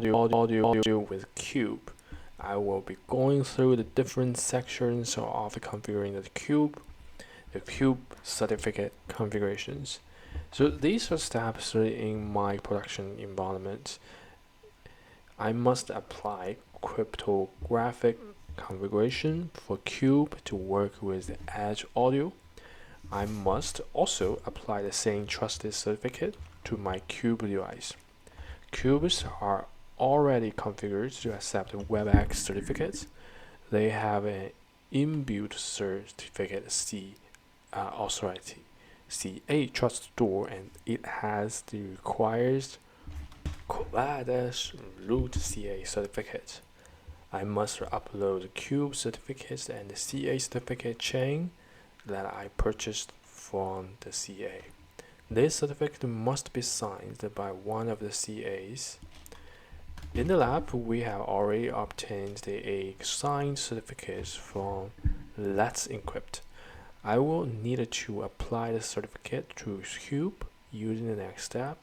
audio with Cube. I will be going through the different sections of configuring the Cube certificate configurations. So these are steps in my production environment. I must apply cryptographic configuration for Cube to work with the Edge audio. I must also apply the same trusted certificate to my Cube device. Cubes are already configured to accept Webex certificates. They have an inbuilt certificate C authority, CA trust store, and it has the required Kubernetes root CA certificate. I must upload the Cube certificates and the CA certificate chain that I purchased from the CA. This certificate must be signed by one of the CAs. In the lab, we have already obtained the signed certificates from Let's Encrypt. I will need to apply the certificate to Cube using the next step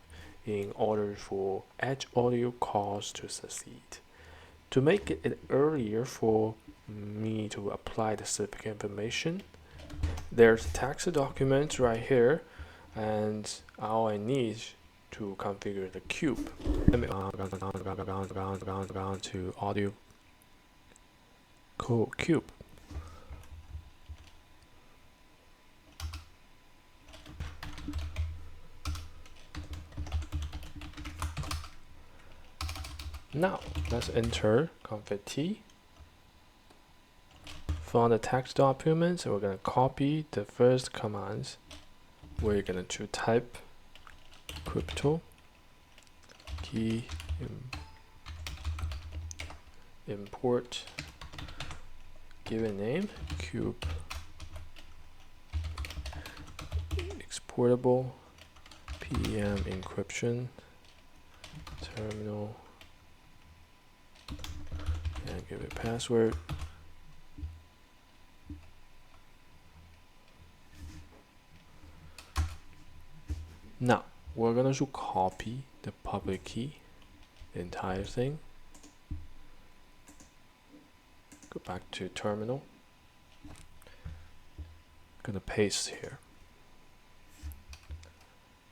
in order for Edge audio calls to succeed. To make it earlier for me to apply the certificate information, there's a text document right here, and all I need to configure the Cube. Let me to audio Cube. Now let's enter config T. From the text document, we're going to copy the first commands. We're going to type crypto key import, give a name, Cube exportable PM encryption terminal, and give it password. Now we're going to copy the public key, the entire thing. Go back to terminal. Gonna paste here.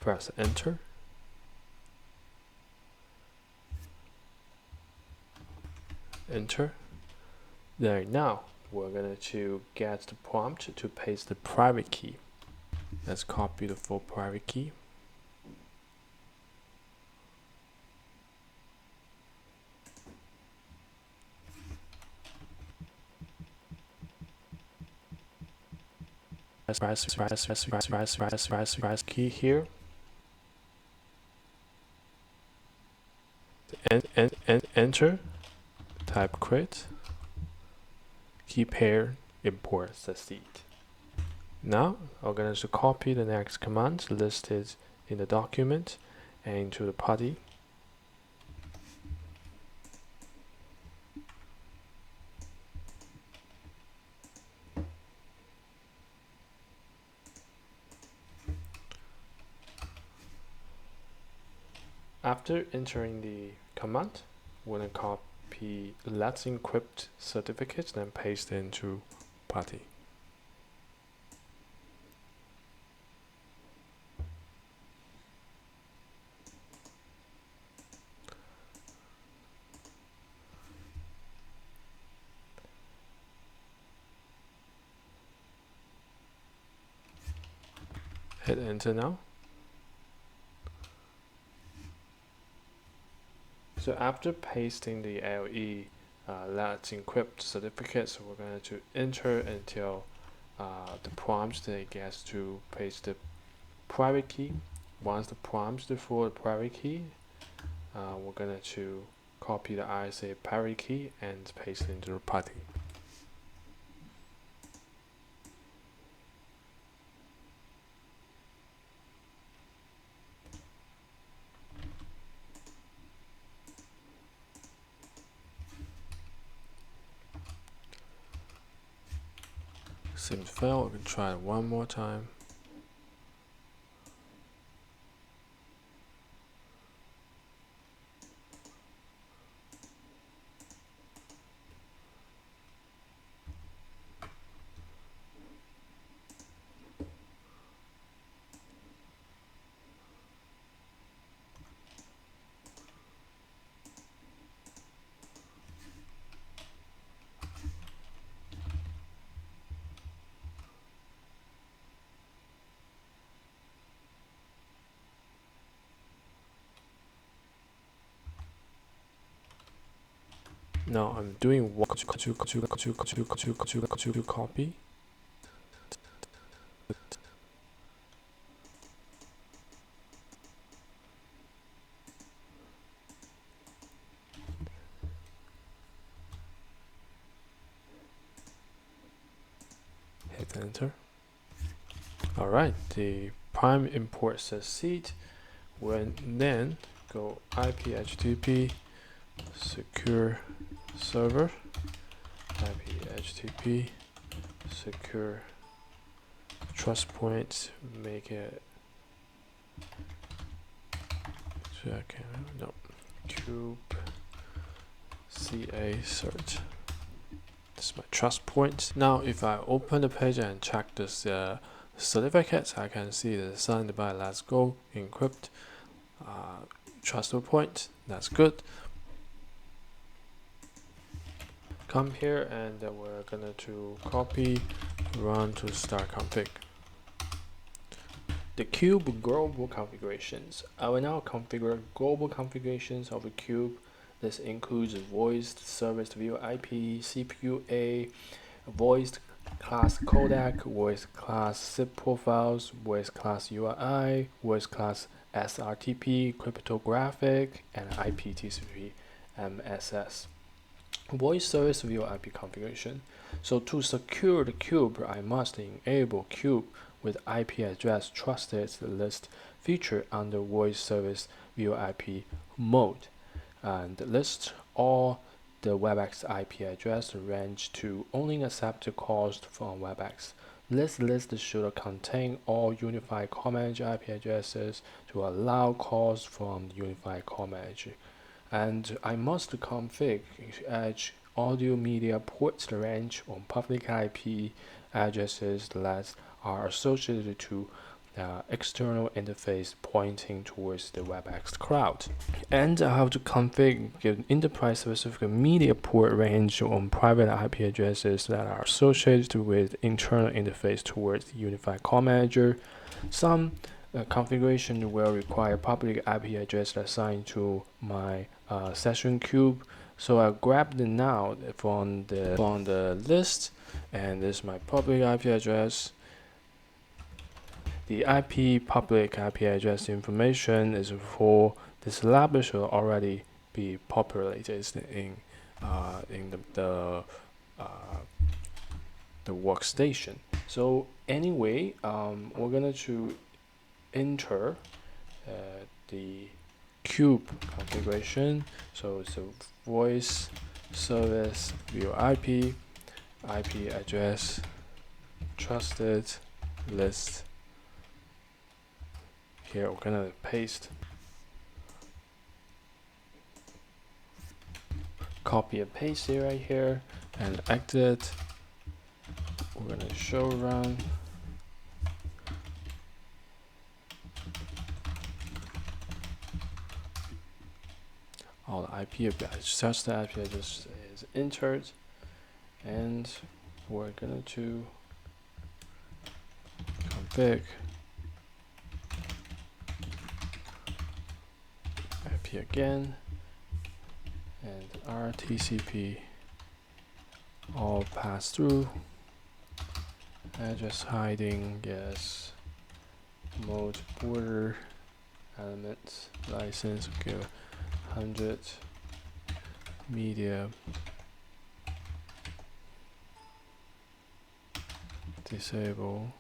Press enter. Enter. There, now we're going to get the prompt to paste the private key. Let's copy the full private key. Press key here. Enter. Type create. Key pair import succeed. Now I'm going to copy the next command listed in the document and into the PuTTY. After entering the command, we're going to copy Let's Encrypt certificate, then paste into PuTTY. Hit enter now. So after pasting the LE Let's Encrypt certificates, we're going to enter until the prompt that gets to paste the private key. Once the prompt for the private key, we're going to copy the ISA private key and paste it into the PuTTY. Seems failed. We can try it one more time. Now I'm doing one to copy. Hit enter. Alright, the prime import says seed. Then go IP HTTP secure server, IP HTTP secure trust point, make it cube CA cert. This is my trust point. Now if I open the page and check this certificates, I can see that it's signed by Let's Go encrypt trust point. That's good. Come here and we're gonna to copy run to start config. The cube global configurations. I will now configure global configurations of a cube. This includes voice service view IP, CPU A, voice class codec, voice class zip profiles, voice class URI, voice class SRTP, cryptographic, and IP TCP MSS. Voice service view IP configuration. So to secure the cube, I must enable cube with IP address trusted list feature under voice service view IP mode, and list all the Webex IP address range to only accept calls from Webex. This list should contain all unified call manager IP addresses to allow calls from the unified call manager. And I must configure edge audio media ports range on public IP addresses that are associated to external interface pointing towards the Webex cloud. And I have to configure enterprise specific media port range on private IP addresses that are associated with internal interface towards the unified call manager. Some configuration will require public IP address assigned to my session cube. So I grabbed it now from the list, and this is my public IP address. The IP public IP address information is for this lab should already be populated in the workstation. So anyway, we're gonna to enter the cube configuration. So it's a voice service view IP address trusted list. Here we're gonna paste, copy and paste it right here, and exit. We're gonna show run. All the IP address, just the IP address is entered, and we're gonna to config IP again, and RTCP all pass through. Address hiding, yes. Mode border elements license, okay. 100 media disable.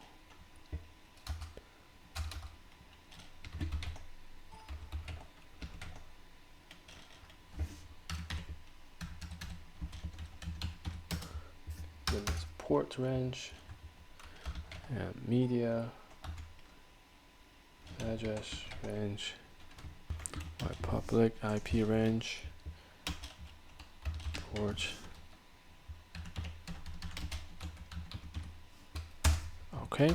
Then this port range and media address range. My public IP range, port. Okay.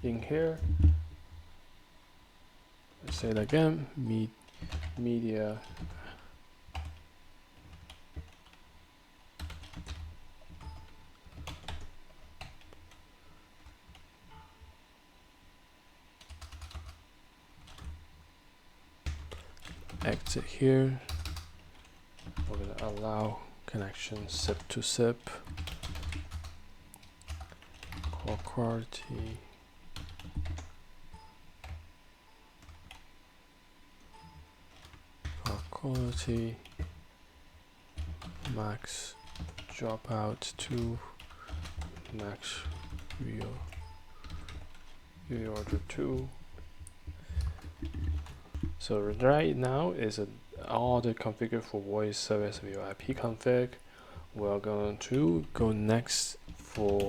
In here, let's say it again. Media exit here. We're gonna allow connection SIP to SIP, call quality, max dropout to max reorder 2. So right now is all the configure for voice service via IP config. We're going to go next for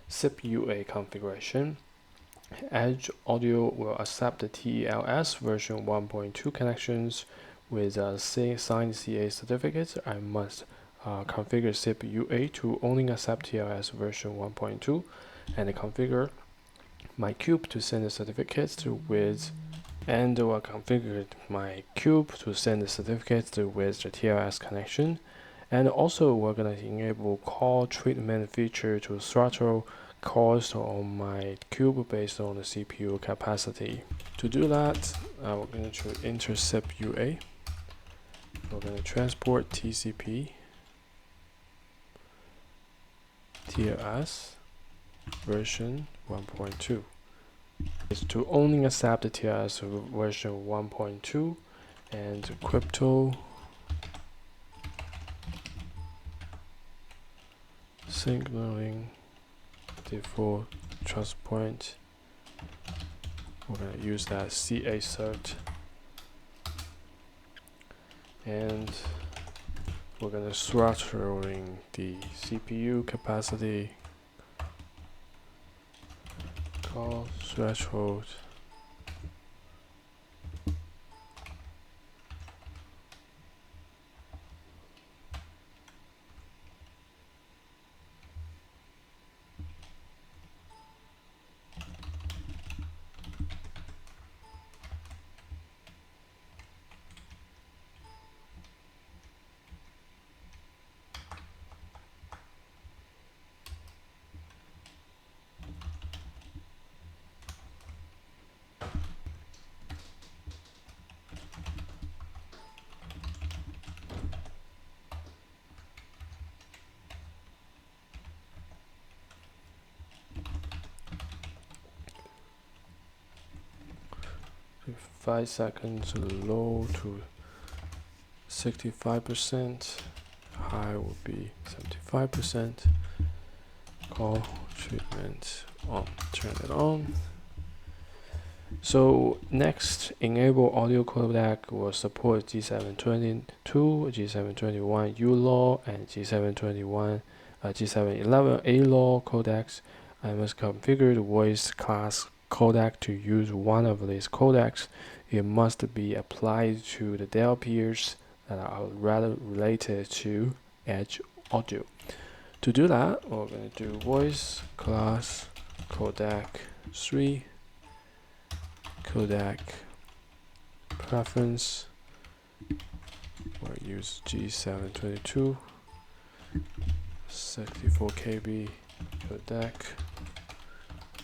SIP UA configuration. Edge Audio will accept the TLS version 1.2 connections with a signed CA certificate. I must configure SIP UA to only accept TLS version 1.2 and configure my cube to send the certificates with, and will configure my cube to send the certificates with the TLS connection. And also we're going to enable call treatment feature to throttle calls on my cube based on the CPU capacity. To do that, we're going to enter SIP UA. We're going to transport TCP TLS version 1.2. It's to only accept the TLS version 1.2 and crypto signaling default trust point. We're going to use that CA cert, and we're going to throttling the CPU capacity, call threshold, with 5 seconds, low to 65%, high will be 75%. Call treatment on, turn it on. So next, enable audio codec will support G722, G721 ULAW, and G711 ALAW codecs. I must configure the voice class codec to use one of these codecs. It must be applied to the Dell peers that are rather related to Edge Audio. To do that, we're going to do voice class codec 3, codec preference. We'll use G722 64 KB codec.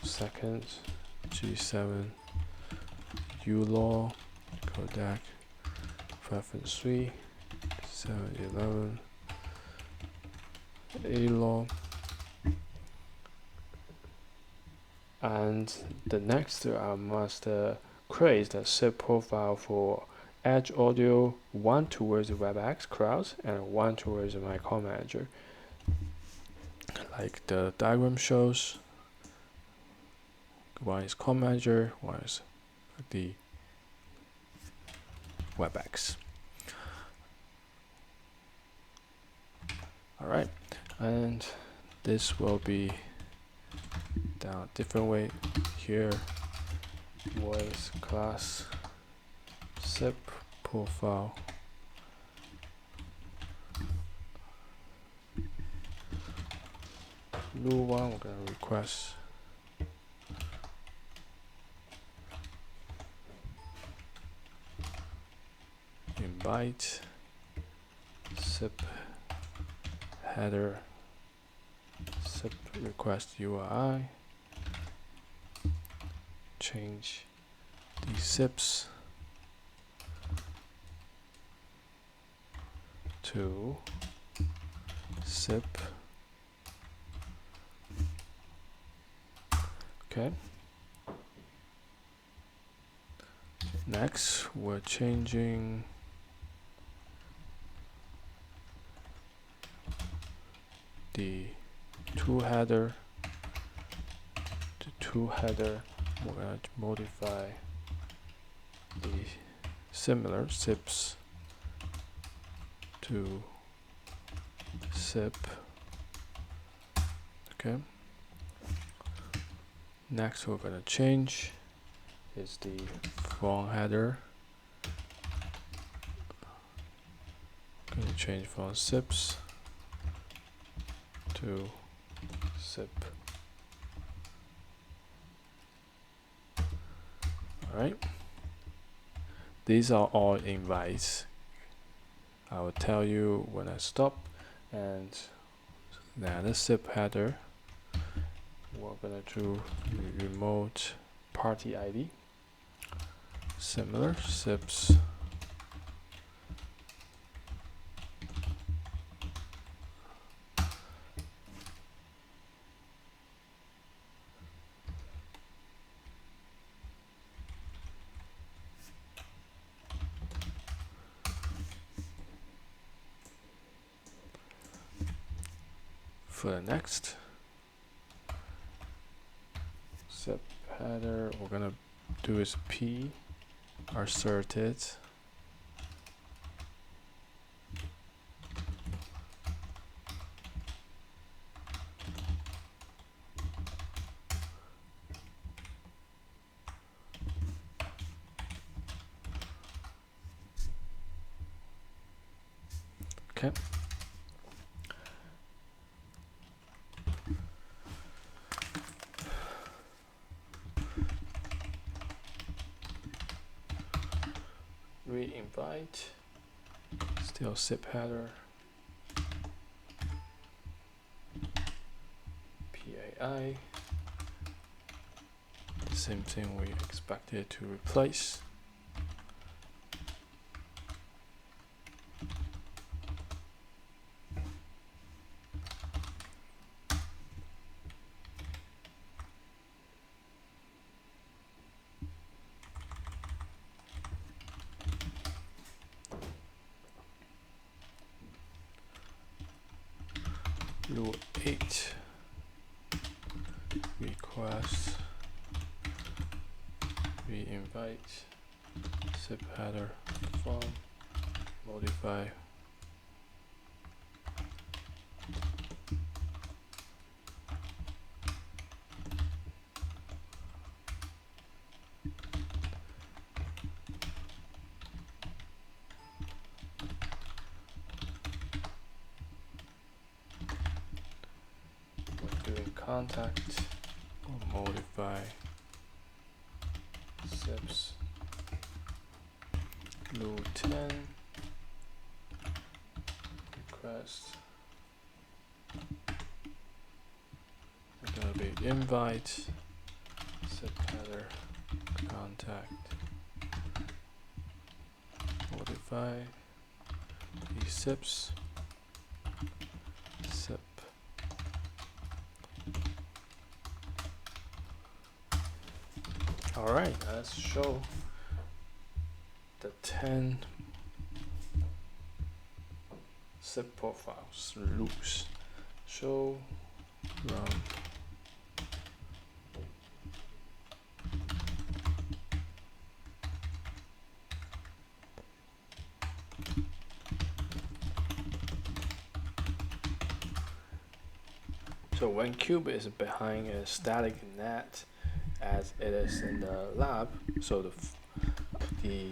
Second, G7 ULAW codec preference 3, 711 ALAW. And the next, I must create a SIP profile for Edge Audio, one towards the Webex crowd and one towards my call manager, like the diagram shows. One is call manager, one is the Webex. Alright, and this will be down different way here. Voice class SIP profile. New one, we're going to request invite SIP header SIP request URI, change the SIPs, to SIP. Okay. Next, we're changing the to header. We're going to modify the similar SIPs to SIP. Okay. Next, we're going to change is the phone header. Going to change from SIPs to SIP. Alright. These are all invites. I will tell you when I stop, and then the SIP header. We're gonna do remote party ID. Similar SIPs. For the next SIP header, we're gonna do is P asserted. Okay. Re-invite, still SIP header, PAI, the same thing we expected to replace. Rule 8 request re-invite SIP header from modify contact or modify SIPs rule 10 request. It's gonna be invite SIP header contact modify the SIPs SIP. Alright, let's show the 10 SIP profiles loops. Show run. So when Cube is behind a static net, as it is in the lab, so the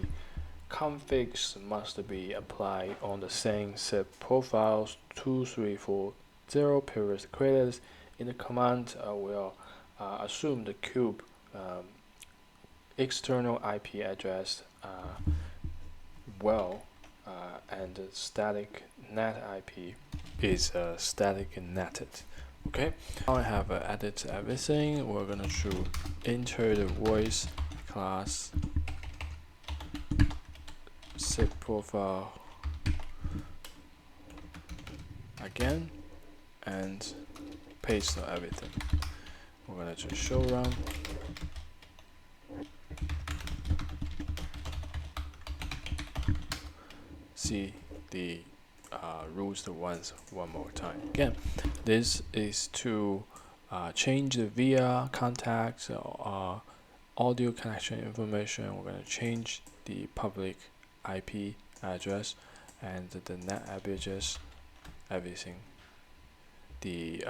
configs must be applied on the same SIP profiles 2340 periods created. In the command, we'll assume the cube external IP address and the static net IP is static netted. Okay, now I have added everything. We're gonna choose enter the voice class SIP profile again and paste everything. We're gonna just show run. See the rules once one more time. Again, this is to change the via contacts or audio connection information. We're going to change the public IP address and the net address, everything. The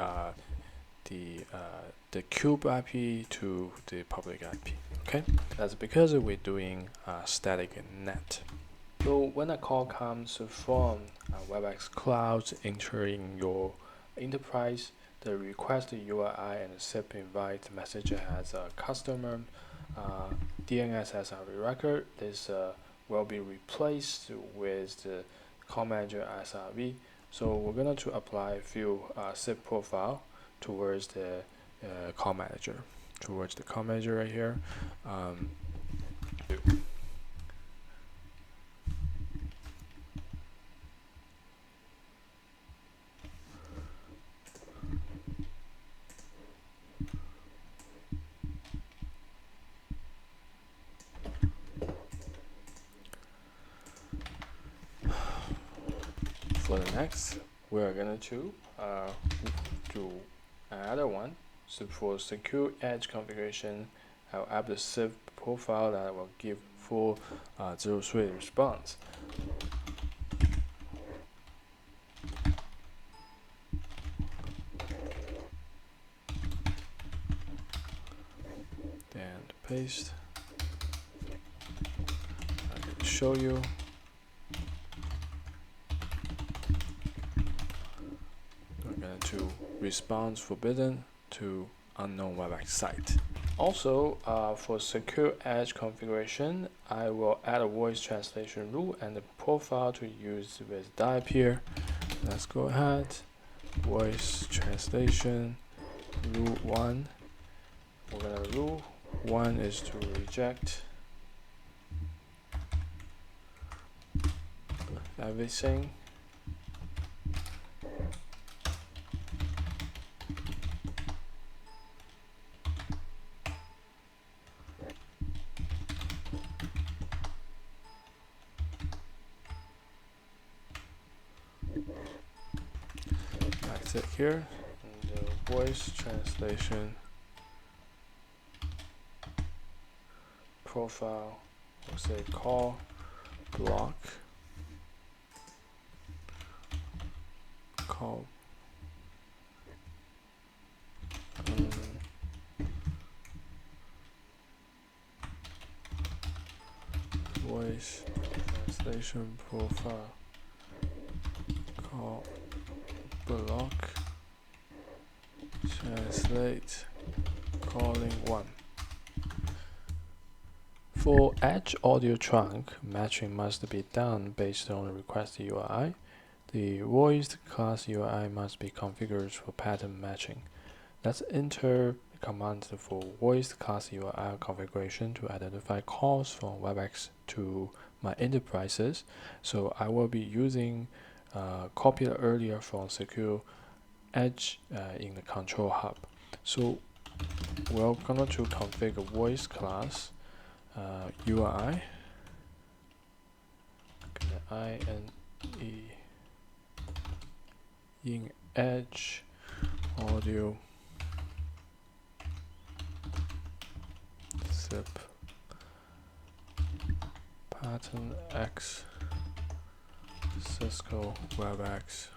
cube IP to the public IP. Okay, that's because we're doing static net. So when a call comes from Webex Cloud entering your enterprise, the request URI and SIP invite message has a customer DNS SRV record. This will be replaced with the call manager SRV. So we're going to apply a few SIP profile towards the call manager, right here. For the next, we are going to do another one. So for secure edge configuration, I'll add the SIP profile that will give full 03 response. Then paste. I can show you. To response forbidden to unknown Webex site. Also, for secure edge configuration, I will add a voice translation rule and a profile to use with dive here. Let's go ahead. Voice translation rule 1. We're gonna rule 1 is to reject everything. That's it here. And the voice translation profile, we'll say call block, call voice translation profile, call block, translate calling 1. For edge audio trunk, matching must be done based on the request URI. The voiced class URI must be configured for pattern matching. Let's enter the command for voiced class URI configuration to identify calls from Webex to my enterprises. So I will be using copied earlier from secure edge in the control hub. So we're going to configure voice class URI INE in edge audio SIP pattern X Cisco Webex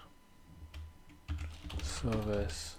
service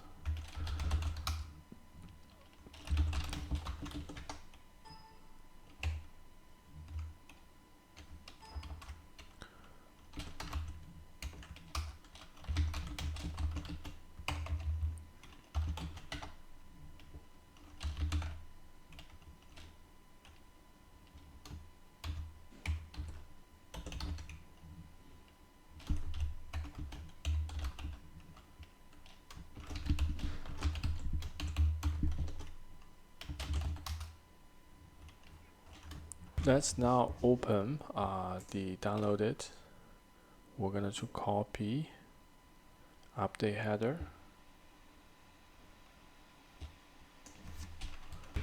Let's now open the downloaded. We're going to copy update header.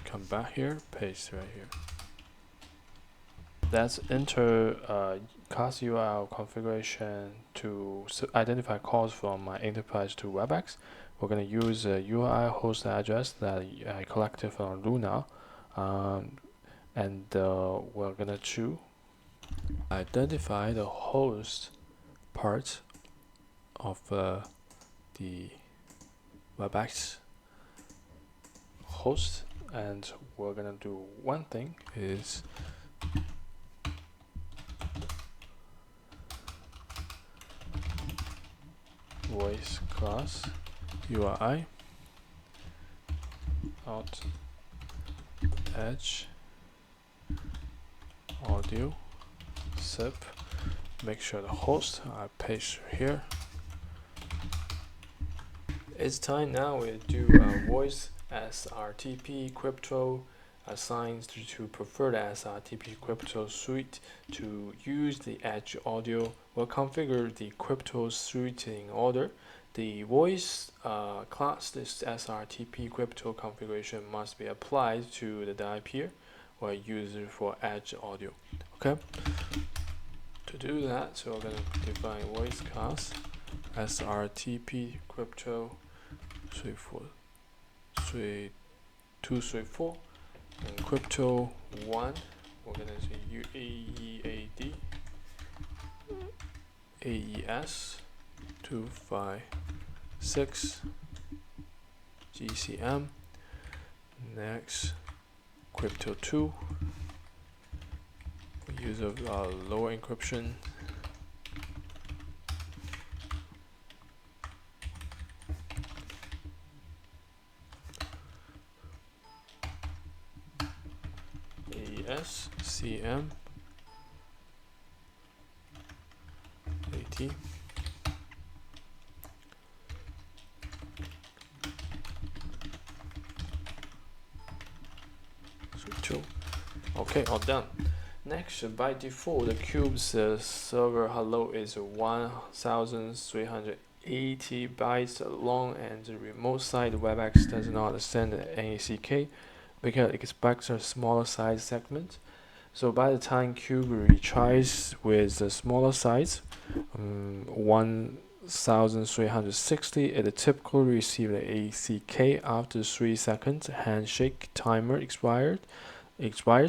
Come back here, paste right here. Let's enter class URL configuration to identify calls from my enterprise to Webex. We're going to use a URI host address that I collected from Luna, and we're going to choose identify the host part of the Webex host, and we're going to do one thing is voice class URI out edge audio zip. Make sure the host I paste here. It's time now we do voice SRTP crypto assigned to preferred SRTP crypto suite to use the edge audio. We'll configure the crypto suite in order. The voice class, this SRTP crypto configuration must be applied to the IP peer or user for edge audio. Okay. To do that, so we're going to define voice class SRTP crypto 234 and crypto 1. We're going to say AES 256 GCM. Next, crypto 2. Use of lower encryption. AES CM AT. Okay, all done. Next, by default, the cube's server hello is 1380 bytes long, and the remote side Webex does not send NACK because it expects a smaller size segment. So by the time cube retries with the smaller size, 1360, it typically receives the ACK after 3 seconds. Handshake timer expires,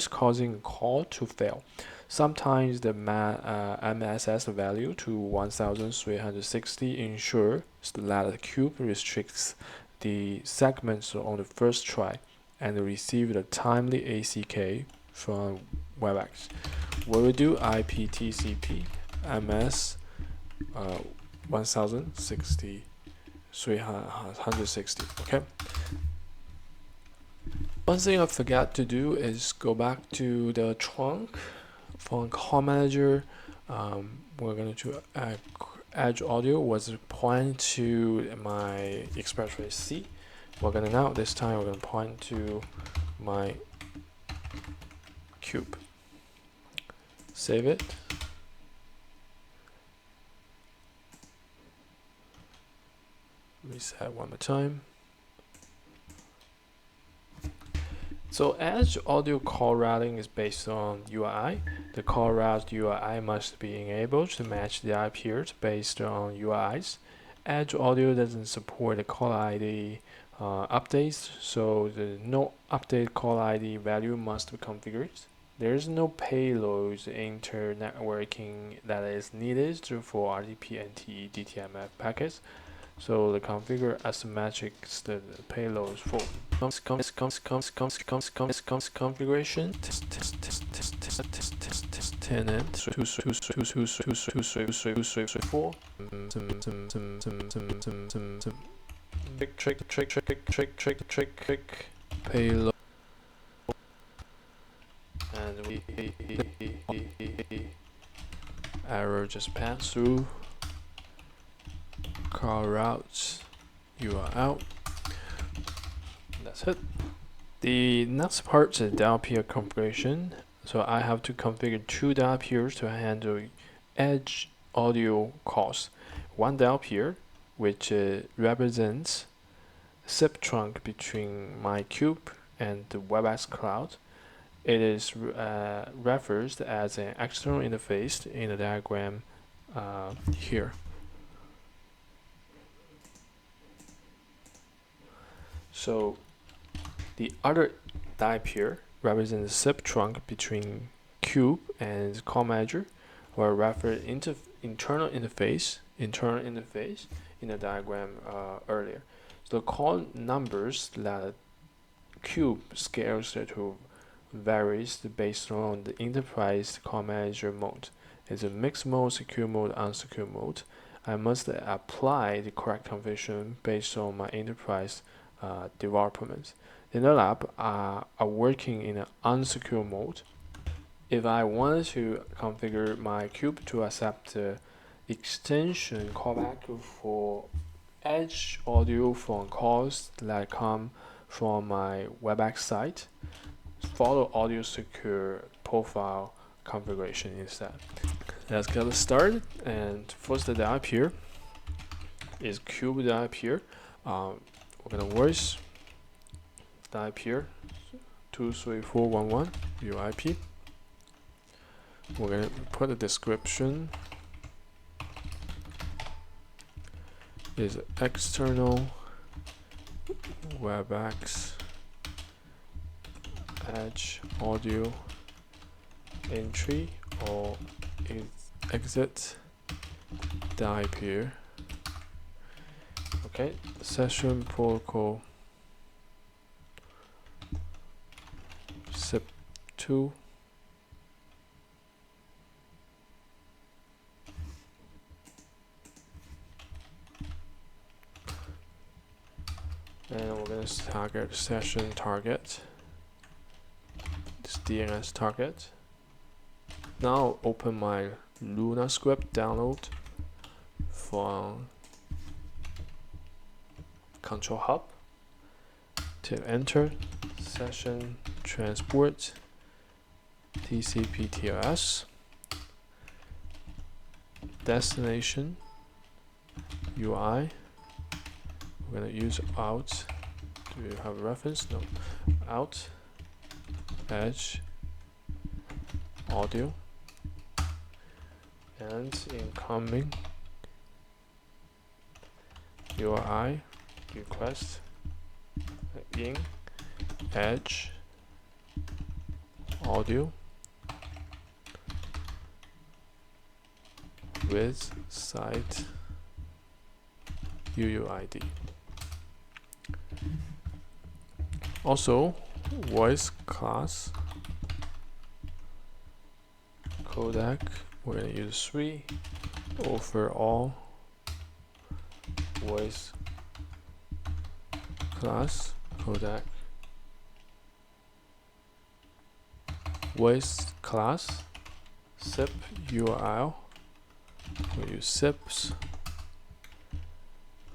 causing a call to fail. Sometimes the MSS value to 1360 ensures that the cube restricts the segments on the first try and receive the timely ACK from Webex. We will do IPTCP MS 1060 360. Okay. One thing I forgot to do is go back to the trunk from call manager. We're going to edge audio was point to my expressway C. We're going to now this time we're going to point to my cube. Save it. Reset one more time. So edge audio call routing is based on URI. The call route URI must be enabled to match the IP peers based on URIs. Edge audio doesn't support the call ID updates, so the no update call ID value must be configured. There is no payload internetworking that is needed for RDP NT DTMF packets. So the configure asymmetric the payloads for configuration tenant 234 trick payload, and we error just pass through. Call routes, you are out. That's it. The next part is dial peer configuration. So I have to configure 2 dial peers to handle edge audio calls. One dial peer which represents SIP trunk between my cube and the Webex cloud. It is referred as an external interface in the diagram here. So the other type here represents the SIP trunk between cube and call manager, or referred internal interface in the diagram earlier. So the call numbers that cube scales to varies based on the enterprise call manager mode. It's a mixed mode, secure mode, unsecure mode. I must apply the correct configuration based on my enterprise development. In the lab, are working in an unsecure mode. If I wanted to configure my cube to accept the extension callback for edge audio from calls that come from my Webex site, follow audio secure profile configuration instead. Let's get started. And first, the type here is cube type here. We're gonna voice type here 23411 UIP. We're gonna put a description is external Webex edge audio entry or exit type here. Okay, session protocol SIP2 and we're going to target session target, this DNS target. Now open my Luna script download from Control Hub to enter session transport TCP TLS destination UI. We're gonna use out. Do you have a reference? No. Out edge audio and incoming URI request in edge audio with site UUID. Also, voice class codec, we're going to use 3 overall voice class codec voice class SIP URL, we'll use SIPs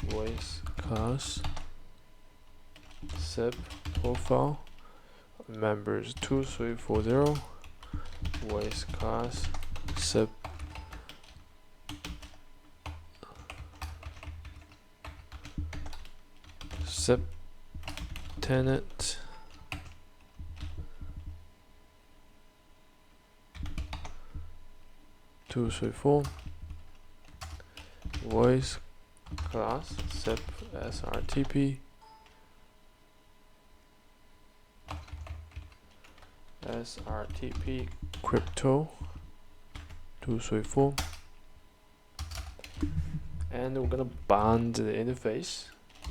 voice class SIP profile members 2340 voice class SIP tenant (234) voice class SIP SRTP crypto 234, and we're gonna bind the interface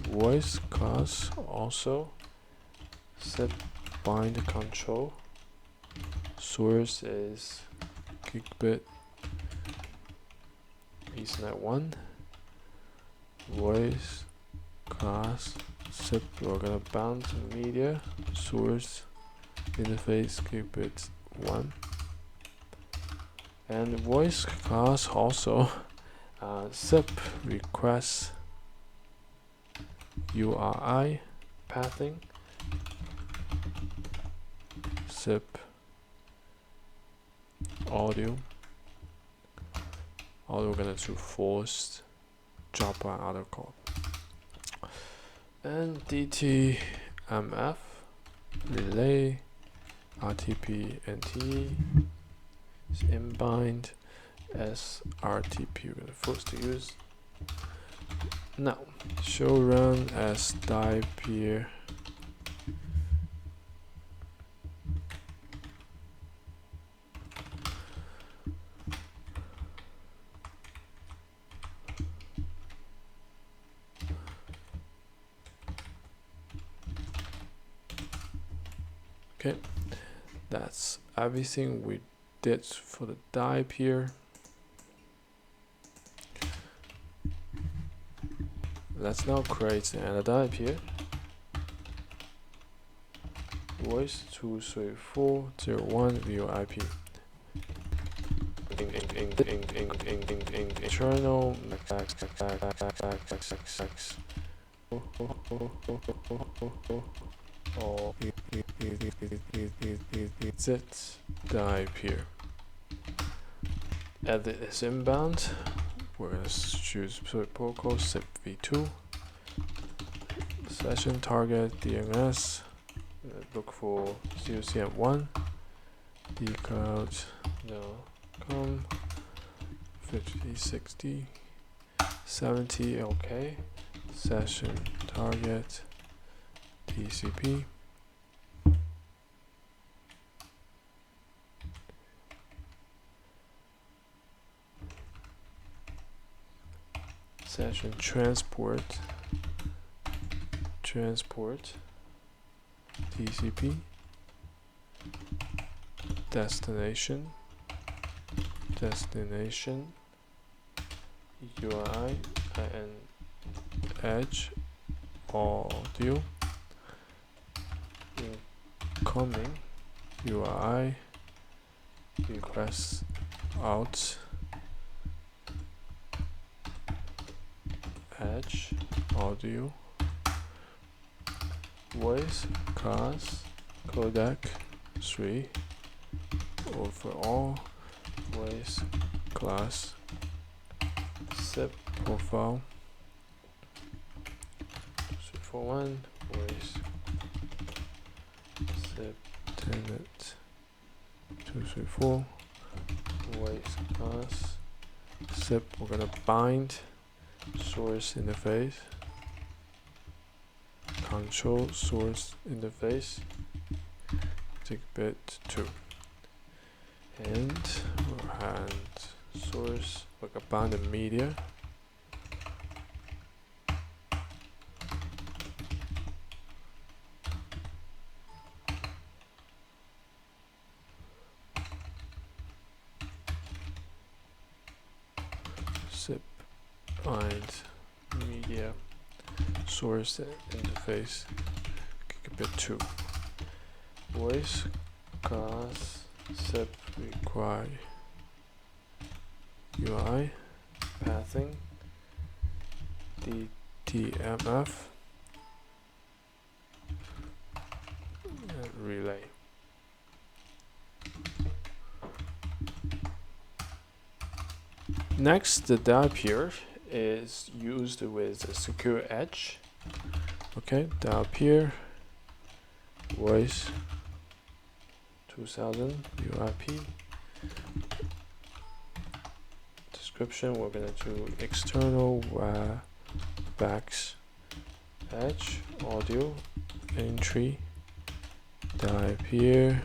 voice class also SIP bind control, source is gigabit Ethernet 1 voice class SIP, we're gonna bound media source interface gigabit 1, and voice class also SIP request URI pathing SIP audio we're gonna do forced drop one other call. And DTMF relay RTP NT is inbind SRTP. We're gonna force to use. Now show run as die peer. Okay, that's everything we did for the die peer. Let's now create another die peer. Voice 234.01 VoIP. Internal exit die peer. Edit is inbound. We're gonna choose protocol SIP v2. Session target DNS. Look for COCM1. Dcloud no.com 50 60 70 OK. Session target TCP. Session transport TCP. Destination URI and edge audio. Incoming URI request out edge audio. Voice class codec 3 overall. Voice class SIP profile 341. Voice SIP tenant 234. Voice class SIP. We're gonna bind source interface, control source interface, bit 2, and we'll hand source. We're gonna bind the media. SIP bind media source interface gigabit 2. Voice class SIP require UI pathing DTMF and relay. Next, the die peer is used with a secure edge. Okay, die peer voice 2000 UIP. Description, we're gonna do external Webex edge audio entry die peer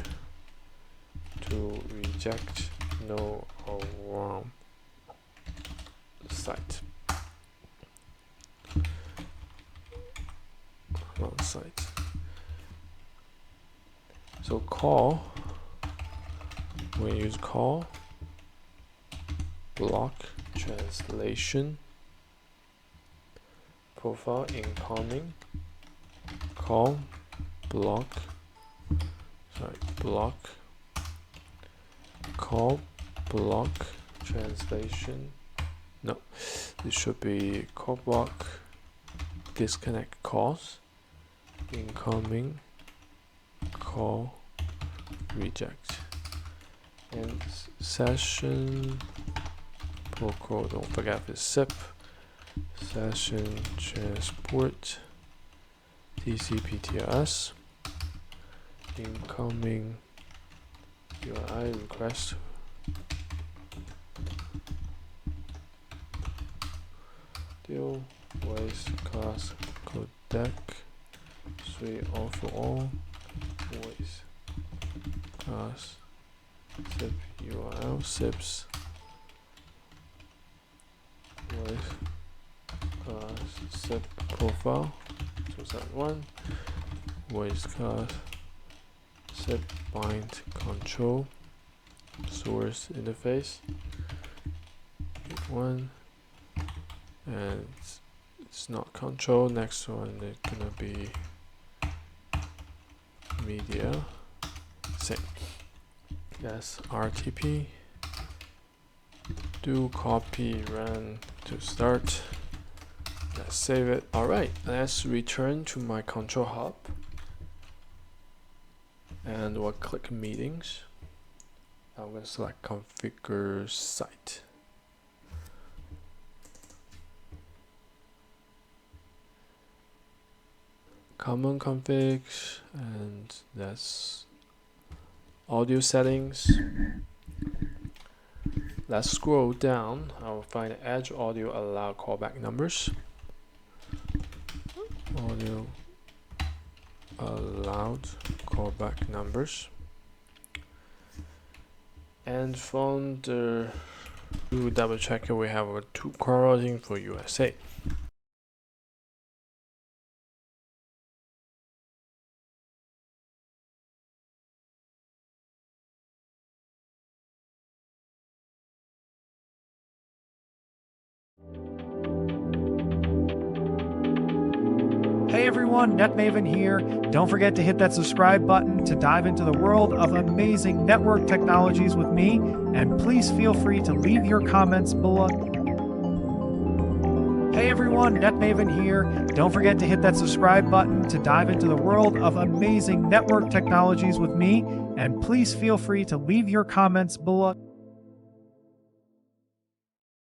to reject no or wrong site. Wrong site. So call, we use call block translation profile incoming call block call block translation. No, it should be call block disconnect calls incoming call reject, and session protocol, don't forget the SIP session transport TCP/TLS incoming URI request deal voice class codec 3 all for all voice class zip URL zips voice class zip profile 271 voice class zip bind control source interface 1 and it's not control. Next one is gonna be media same. Yes, RTP do copy run to start. Let's save it. Alright, let's return to my control hub and we'll click meetings. I'm going to select configure site. Common configs, and that's audio settings. Let's scroll down. I will find edge audio allow callback numbers. Audio allowed callback numbers. And from the double checker, we have a 2 core routing for USA. Hey everyone, NetMaven here. Don't forget to hit that subscribe button to dive into the world of amazing network technologies with me, and please feel free to leave your comments below. Hey everyone, NetMaven here. Don't forget to hit that subscribe button to dive into the world of amazing network technologies with me, and please feel free to leave your comments below.